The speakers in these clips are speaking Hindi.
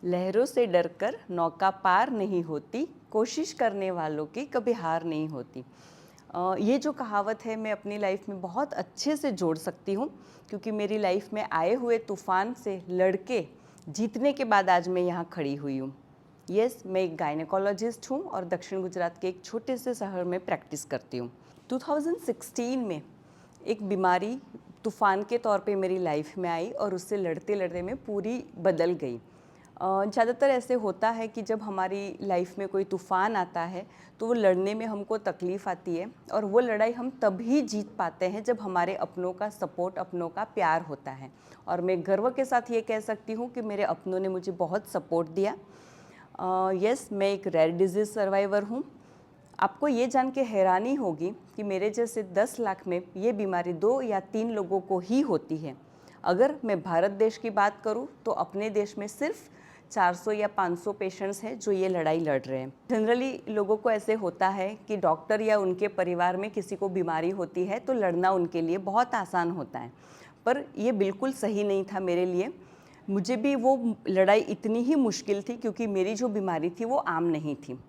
लहरों से डरकर नौका पार नहीं होती, कोशिश करने वालों की कभी हार नहीं होती। ये जो कहावत है मैं अपनी लाइफ में बहुत अच्छे से जोड़ सकती हूँ, क्योंकि मेरी लाइफ में आए हुए तूफान से लड़के जीतने के बाद आज मैं यहाँ खड़ी हुई हूँ। यस, मैं एक गायनेकोलॉजिस्ट हूँ और दक्षिण गुजरात के एक छोटे से शहर में प्रैक्टिस करती हूँ। 2016 में एक बीमारी तूफ़ान के तौर पे मेरी लाइफ में आई और उससे लड़ते लड़ते मैं पूरी बदल गई। ज़्यादातर ऐसे होता है कि जब हमारी लाइफ में कोई तूफ़ान आता है तो वो लड़ने में हमको तकलीफ़ आती है, और वो लड़ाई हम तभी जीत पाते हैं जब हमारे अपनों का सपोर्ट, अपनों का प्यार होता है। और मैं गर्व के साथ ये कह सकती हूँ कि मेरे अपनों ने मुझे बहुत सपोर्ट दिया। यस, मैं एक रेयर डिजीज़ सर्वाइवर हूँ। आपको ये जान के हैरानी होगी कि मेरे जैसे 10 लाख में ये बीमारी 2 या 3 लोगों को ही होती है। अगर मैं भारत देश की बात करूँ तो अपने देश में सिर्फ 400 या 500 पेशेंट्स हैं जो ये लड़ाई लड़ रहे हैं। जनरली लोगों को ऐसे होता है कि डॉक्टर या उनके परिवार में किसी को बीमारी होती है तो लड़ना उनके लिए बहुत आसान होता है, पर ये बिल्कुल सही नहीं था मेरे लिए। मुझे भी वो लड़ाई इतनी ही मुश्किल थी क्योंकि मेरी जो बीमारी थी वो आम नहीं थी।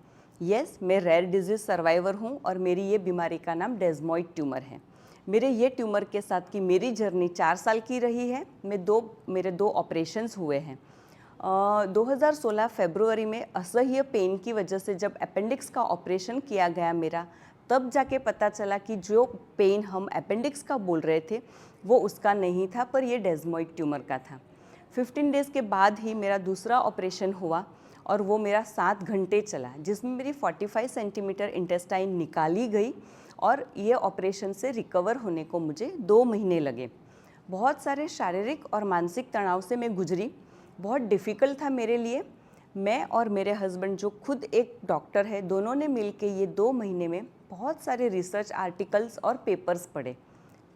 यस, मैं रेयर डिजीज़ सर्वाइवर हूँ और मेरी ये बीमारी का नाम डेज़मॉइड ट्यूमर है। मेरे ये ट्यूमर के साथ की मेरी जर्नी 4 साल की रही है। मेरे दो ऑपरेशंस हुए हैं। 2016 फरवरी में असह्य पेन की वजह से जब अपेंडिक्स का ऑपरेशन किया गया मेरा, तब जाके पता चला कि जो पेन हम अपेंडिक्स का बोल रहे थे वो उसका नहीं था, पर ये डेज़मॉइड ट्यूमर का था। 15 डेज़ के बाद ही मेरा दूसरा ऑपरेशन हुआ और वो मेरा 7 घंटे चला, जिसमें मेरी 45 सेंटीमीटर इंटेस्टाइन निकाली गई, और ये ऑपरेशन से रिकवर होने को मुझे 2 महीने लगे। बहुत सारे शारीरिक और मानसिक तनाव से मैं गुजरी। बहुत डिफ़िकल्ट था मेरे लिए। मैं और मेरे हस्बैंड जो खुद एक डॉक्टर है, दोनों ने मिलके ये 2 महीने में बहुत सारे रिसर्च आर्टिकल्स और पेपर्स पढ़े।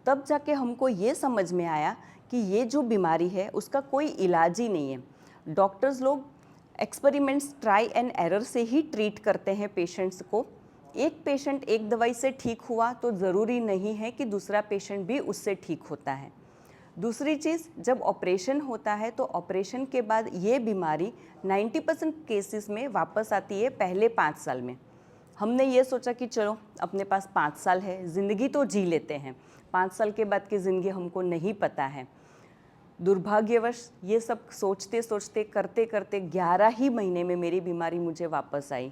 तब जाके हमको ये समझ में आया कि ये जो बीमारी है उसका कोई इलाज ही नहीं है। डॉक्टर्स लोग एक्सपेरिमेंट्स, ट्राई एंड एरर से ही ट्रीट करते हैं पेशेंट्स को। एक पेशेंट एक दवाई से ठीक हुआ तो ज़रूरी नहीं है कि दूसरा पेशेंट भी उससे ठीक होता है। दूसरी चीज़, जब ऑपरेशन होता है तो ऑपरेशन के बाद ये बीमारी 90% केसेस में वापस आती है पहले 5 साल में। हमने ये सोचा कि चलो अपने पास 5 साल है, ज़िंदगी तो जी लेते हैं। 5 साल के बाद की ज़िंदगी हमको नहीं पता है। दुर्भाग्यवश ये सब सोचते सोचते करते करते 11 ही महीने में मेरी बीमारी मुझे वापस आई,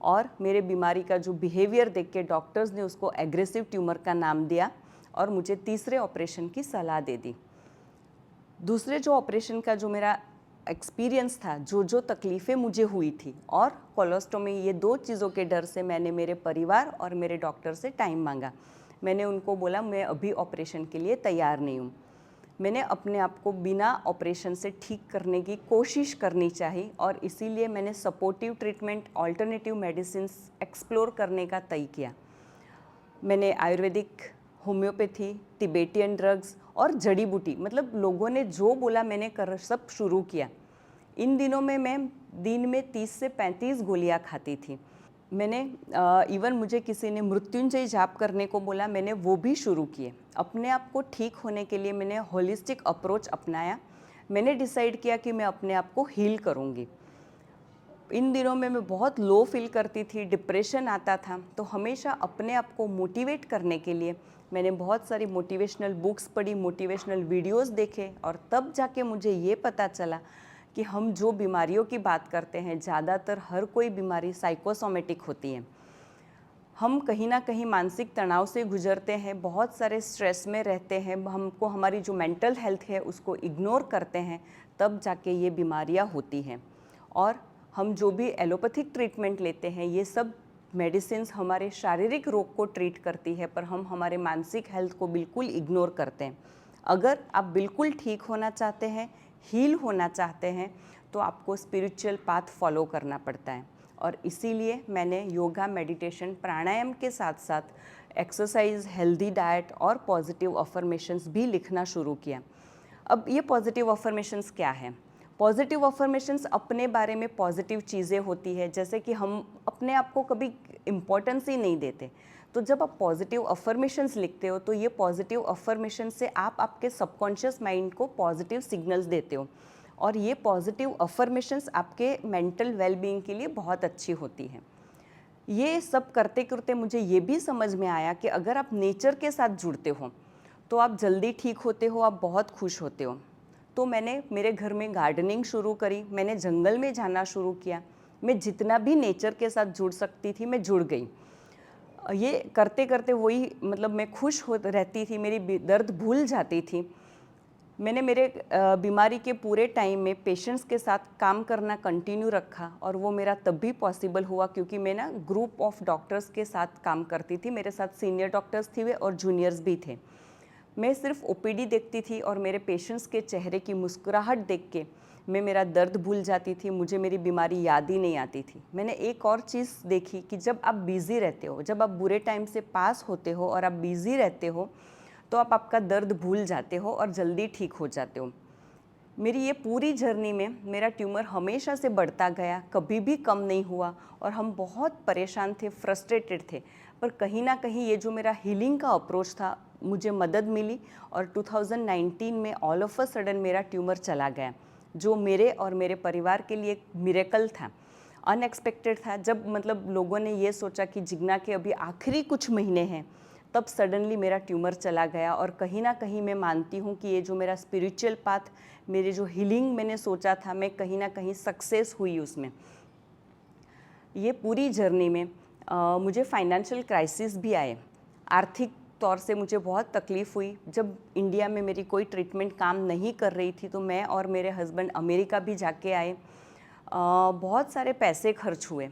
और मेरे बीमारी का जो बिहेवियर देख के डॉक्टर्स ने उसको एग्रेसिव ट्यूमर का नाम दिया और मुझे तीसरे ऑपरेशन की सलाह दे दी। दूसरे जो ऑपरेशन का जो मेरा एक्सपीरियंस था, जो तकलीफ़ें मुझे हुई थी और कोलोस्टोमी, ये 2 चीज़ों के डर से मैंने मेरे परिवार और मेरे डॉक्टर से टाइम मांगा। मैंने उनको बोला मैं अभी ऑपरेशन के लिए तैयार नहीं हूँ। मैंने अपने आप को बिना ऑपरेशन से ठीक करने की कोशिश करनी चाहिए, और इसीलिए मैंने supportive treatment, alternative medicines explore करने का तय किया। मैंने आयुर्वेदिक, होम्योपैथी, तिबेटियन ड्रग्स और जड़ी बूटी, मतलब लोगों ने जो बोला मैंने कर सब शुरू किया। इन दिनों में मैं दिन में 30 से 35 गोलियां खाती थी। मैंने इवन मुझे किसी ने मृत्युंजय जाप करने को बोला, मैंने वो भी शुरू किए। अपने आप को ठीक होने के लिए मैंने होलिस्टिक अप्रोच अपनाया। मैंने डिसाइड किया कि मैं अपने आप को हील करूँगी। इन दिनों में मैं बहुत लो फील करती थी, डिप्रेशन आता था, तो हमेशा अपने आप को मोटिवेट करने के लिए मैंने बहुत सारी मोटिवेशनल बुक्स पढ़ी, मोटिवेशनल वीडियोस देखे, और तब जाके मुझे ये पता चला कि हम जो बीमारियों की बात करते हैं, ज़्यादातर हर कोई बीमारी साइकोसोमेटिक होती है। हम कहीं ना कहीं मानसिक तनाव से गुजरते हैं, बहुत सारे स्ट्रेस में रहते हैं, हमको हमारी जो मेंटल हेल्थ है उसको इग्नोर करते हैं, तब जाके ये बीमारियां होती हैं। और हम जो भी एलोपैथिक ट्रीटमेंट लेते हैं, ये सब मेडिसिन्स हमारे शारीरिक रोग को ट्रीट करती है, पर हम हमारे मानसिक हेल्थ को बिल्कुल इग्नोर करते हैं। अगर आप बिल्कुल ठीक होना चाहते हैं, हील होना चाहते हैं, तो आपको स्पिरिचुअल पाथ फॉलो करना पड़ता है। और इसीलिए मैंने योगा, मेडिटेशन, प्राणायाम के साथ साथ एक्सरसाइज, हेल्दी डाइट और पॉजिटिव अफर्मेशंस भी लिखना शुरू किया। अब ये पॉजिटिव अफर्मेशंस क्या हैं? पॉजिटिव अफर्मेशंस अपने बारे में पॉजिटिव चीज़ें होती है, जैसे कि हम अपने आप को कभी इम्पोर्टेंस ही नहीं देते। तो जब आप पॉजिटिव अफर्मेशंस लिखते हो तो ये पॉजिटिव अफर्मेशन से आप आपके सबकॉन्शियस माइंड को पॉजिटिव सिग्नल्स देते हो, और ये पॉजिटिव अफर्मेशंस आपके मेंटल वेलबींग के लिए बहुत अच्छी होती हैं। ये सब करते करते मुझे ये भी समझ में आया कि अगर आप नेचर के साथ जुड़ते हो तो आप जल्दी ठीक होते हो, आप बहुत खुश होते हो। तो मैंने मेरे घर में गार्डनिंग शुरू करी, मैंने जंगल में जाना शुरू किया, मैं जितना भी नेचर के साथ जुड़ सकती थी मैं जुड़ गई। ये करते करते वही मतलब मैं खुश हो रहती थी, मेरी दर्द भूल जाती थी। मैंने मेरे बीमारी के पूरे टाइम में पेशेंट्स के साथ काम करना कंटिन्यू रखा और वो मेरा तब भी पॉसिबल हुआ क्योंकि मैं ना ग्रुप ऑफ डॉक्टर्स के साथ काम करती थी। मेरे साथ सीनियर डॉक्टर्स थे और जूनियर्स भी थे। मैं सिर्फ ओपीडी देखती थी और मेरे पेशेंट्स के चेहरे की मुस्कुराहट देख के मैं मेरा दर्द भूल जाती थी, मुझे मेरी बीमारी याद ही नहीं आती थी। मैंने एक और चीज़ देखी कि जब आप बिज़ी रहते हो, जब आप बुरे टाइम से पास होते हो और आप बिज़ी रहते हो तो आप आपका दर्द भूल जाते हो और जल्दी ठीक हो जाते हो। मेरी ये पूरी जर्नी में मेरा ट्यूमर हमेशा से बढ़ता गया, कभी भी कम नहीं हुआ और हम बहुत परेशान थे, फ्रस्ट्रेटेड थे। पर कहीं ना कहीं ये जो मेरा हीलिंग का अप्रोच था, मुझे मदद मिली और 2019 में ऑल ऑफ अ सडन मेरा ट्यूमर चला गया, जो मेरे और मेरे परिवार के लिए एक मिरेकल था, अनएक्सपेक्टेड था। जब मतलब लोगों ने ये सोचा कि जिग्ना के अभी आखिरी कुछ महीने हैं, तब सडनली मेरा ट्यूमर चला गया। और कहीं ना कहीं मैं मानती हूँ कि ये जो मेरा स्पिरिचुअल पाथ, मेरे जो हीलिंग मैंने सोचा था, मैं कहीं ना कहीं सक्सेस हुई उसमें। ये पूरी जर्नी में मुझे फाइनेंशियल क्राइसिस भी आए, आर्थिक तौर से मुझे बहुत तकलीफ़ हुई। जब इंडिया में मेरी कोई ट्रीटमेंट काम नहीं कर रही थी तो मैं और मेरे हस्बैंड अमेरिका भी जाके आए। बहुत सारे पैसे खर्च हुए,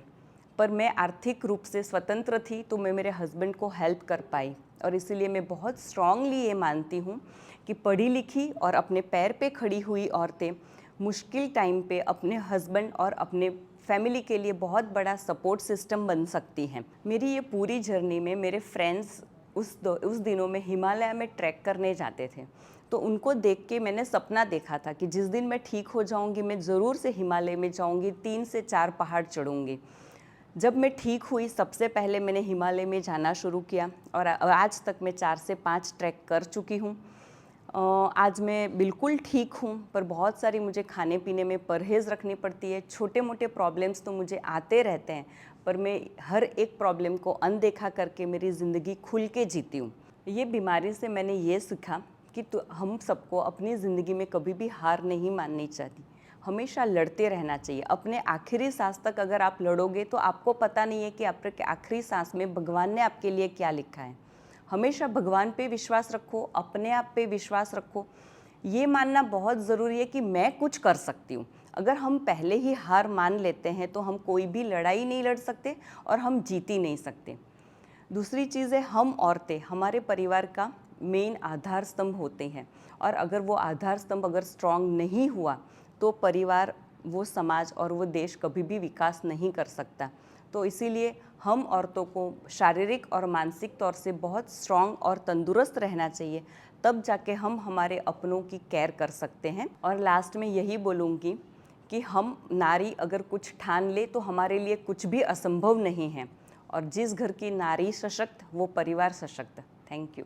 पर मैं आर्थिक रूप से स्वतंत्र थी तो मैं मेरे हस्बैंड को हेल्प कर पाई। और इसीलिए मैं बहुत स्ट्रांगली ये मानती हूँ कि पढ़ी लिखी और अपने पैर पे खड़ी हुई औरतें मुश्किल टाइम पे अपने हस्बैंड और अपने फैमिली के लिए बहुत बड़ा सपोर्ट सिस्टम बन सकती हैं। मेरी ये पूरी जर्नी में मेरे फ्रेंड्स उस दिनों में हिमालय में ट्रैक करने जाते थे, तो उनको देख के मैंने सपना देखा था कि जिस दिन मैं ठीक हो जाऊंगी मैं ज़रूर से हिमालय में जाऊंगी, 3 से 4 पहाड़ चढ़ूंगी। जब मैं ठीक हुई सबसे पहले मैंने हिमालय में जाना शुरू किया और आज तक मैं 4 से 5 ट्रैक कर चुकी हूँ। आज मैं बिल्कुल ठीक हूँ, पर बहुत सारी मुझे खाने पीने में परहेज़ रखनी पड़ती है। छोटे मोटे प्रॉब्लम्स तो मुझे आते रहते हैं, पर मैं हर एक प्रॉब्लम को अनदेखा करके मेरी ज़िंदगी खुल के जीती हूँ। ये बीमारी से मैंने ये सीखा कि हम सबको अपनी ज़िंदगी में कभी भी हार नहीं माननी चाहिए, हमेशा लड़ते रहना चाहिए। अपने आखिरी सांस तक अगर आप लड़ोगे तो आपको पता नहीं है कि आपके आखिरी सांस में भगवान ने आपके लिए क्या लिखा है। हमेशा भगवान पे विश्वास रखो, अपने आप पे विश्वास रखो। ये मानना बहुत ज़रूरी है कि मैं कुछ कर सकती हूँ। अगर हम पहले ही हार मान लेते हैं तो हम कोई भी लड़ाई नहीं लड़ सकते और हम जीत ही नहीं सकते। दूसरी चीज़ है, हम औरतें हमारे परिवार का मेन आधार स्तंभ होते हैं और अगर वो आधार स्तंभ अगर स्ट्रांग नहीं हुआ तो परिवार, वो समाज और वो देश कभी भी विकास नहीं कर सकता। तो इसीलिए हम औरतों को शारीरिक और मानसिक तौर से बहुत स्ट्रांग और तंदुरुस्त रहना चाहिए, तब जाके हम हमारे अपनों की केयर कर सकते हैं। और लास्ट में यही बोलूँगी कि हम नारी अगर कुछ ठान ले तो हमारे लिए कुछ भी असंभव नहीं है, और जिस घर की नारी सशक्त वो परिवार सशक्त। Thank you.